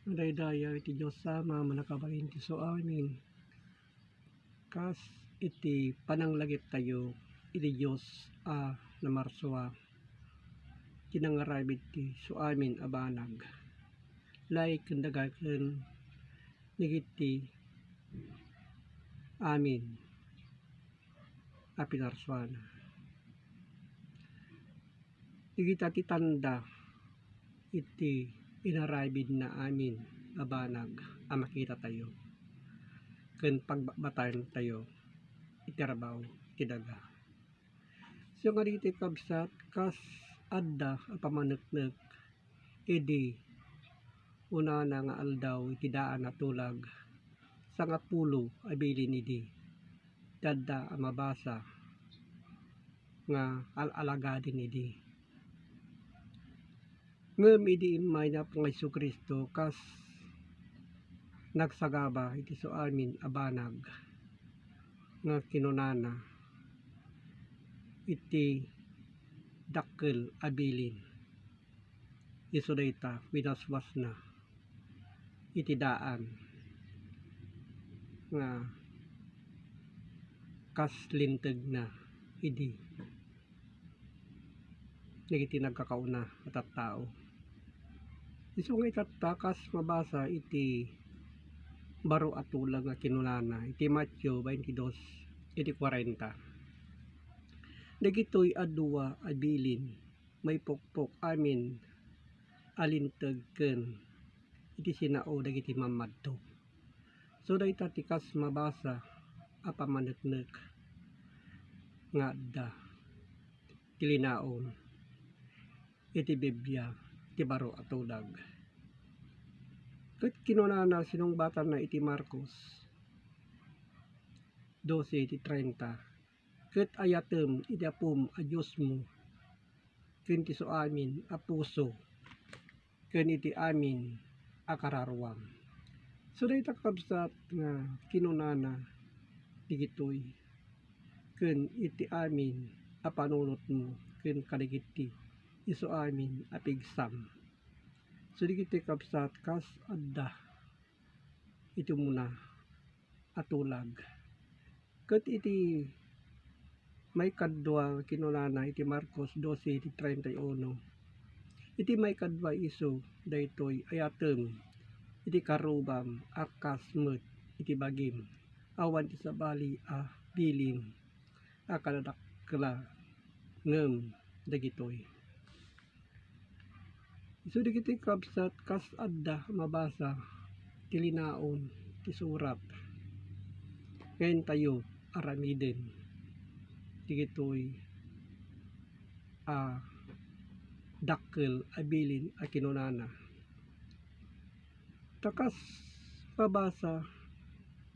Daydayaw iti Diyos sama manakabalin ti so amin. Kas iti pananglagip tayo iti Diyos na marswa. Kinangarabid ti so amin abanag. Like kandagaken nigiti amin pinarswana. Digita ti tanda iti inarabid na amin abanag makita tayo. Ken pagbatayan tayo itirabaw iti daga. So nga diti kabsat kas adda pamaneknek idi una na nga aldaw iti daan na tulag sangapulo abilin idi dadda mabasa nga alalagadin idi. Ngem idi imay na pong Jesucristo kas nagsagaba iti so amin abanag nga kinunana iti dakkel abilin isu dayta winaswas na iti daan nga kas linteg na idi nagiti nagkakauna at tao. Isu nga itatta kas mabasa iti baro at tulag nga kinunana iti Matthew 22 iti 40. Dagitoy adua abilin may pokpok amin alinteg ken iti sinao dagiti mamadto. So dayta ti kas mabasa pamaneknek nga adda tilinaon iti Biblia iti baro at tulag. Ket kinunana sinungbatan na iti Marcos 12 iti 30. Ket ayatem iti apom a Dios mo ken ti so amin a puso ken iti amin a kararwam. So dayta kabsat nga kinunana digitoy ken iti amin a panunot mo ken kadagiti isu amin a pigsam. So digitoy kabsat kas adda iti muna a tulag. Ket iti may kadwa kinunana iti Marcos 12 iti 31. Iti may kadwa isu daytoy ayatem iti karubam a kasmet iti bagim awan ti sabali a bilin a kadadakkela ngem dagitoy. So digiti kabsat kas adda mabasa tilinaon ti surat ngayon tayo aramiden digitoy dakkel abilin a kinunana. Takas mabasa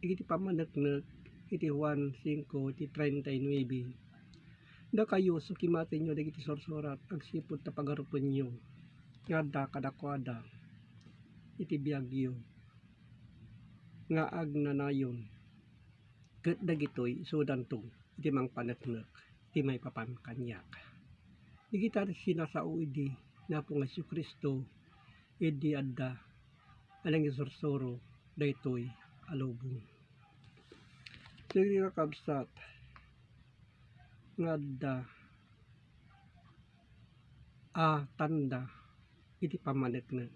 iti pamaneknek iti Juan 5 iti 39. Da kayo so kimaten nyo dagiti sorsorat agsipud ta pagarupen nyo nga adda kadakwada iti biagyo nga agnanayon ket dagitoy isudanto iti mangpaneknek iti may papankanyak. Digita sinasao idi na pong Jesucristo idi adda alang isorsoro daytoy alubong. Sige kabsat nga adda tanda iti pamaneknek.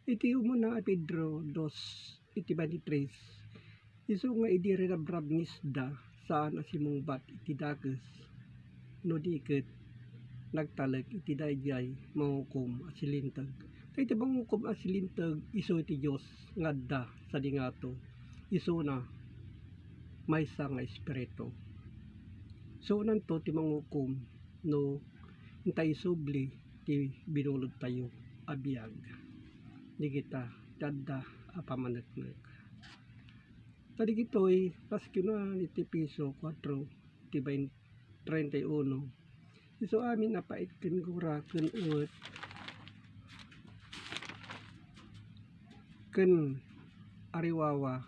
Iti umuna a Pedro 2 iti 23. Isu nga idi rinabrab ngisda saan asimungbat iti dakes no diket nagtaleg iti dayjay mangukom a silintag. Iti mangukom a silintag isu iti Dios nga adda sa dingato. Isu na maysa nga espiritu. So nanto ti mangukom no intay subli ti binulod tayo abiyag. Digita dadda pamaneknek. Tadigitoy kas kinuan iti piso 4 iti 31. Isu amin apait ken gura ken uwet ken ariwawa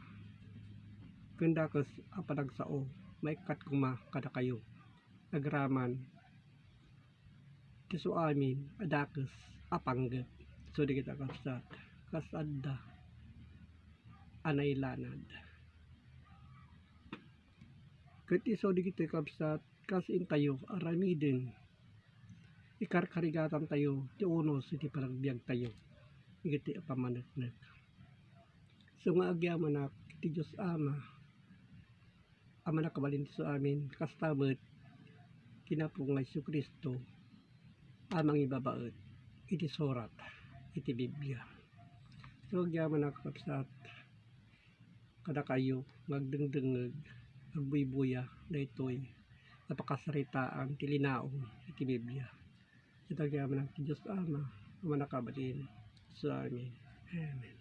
ken dakes a panagsao maikat kuma kada kayo nagraman ti su amin a dakes a panggep. So di kita kapsat kasada anay lanad. Ket iso di kita kapsat kasin tayo aramiden ikarkarigatan tayo ti unos iti panagbiag tayo igiti pamaneknek. So nga agyamanak iti Diyos Ama nakabalin ti so amin kastamet kinapong nga Jesu-Kristo amang ibabaet iti surat iti Biblia. So agyamanak kapsat kada kayo magdengdengeg agbuy-buya daytoy napakasaritaan ti linaon iti Biblia. Ito agyamanak ti Diyos Ama nakabalin so amin. Amen.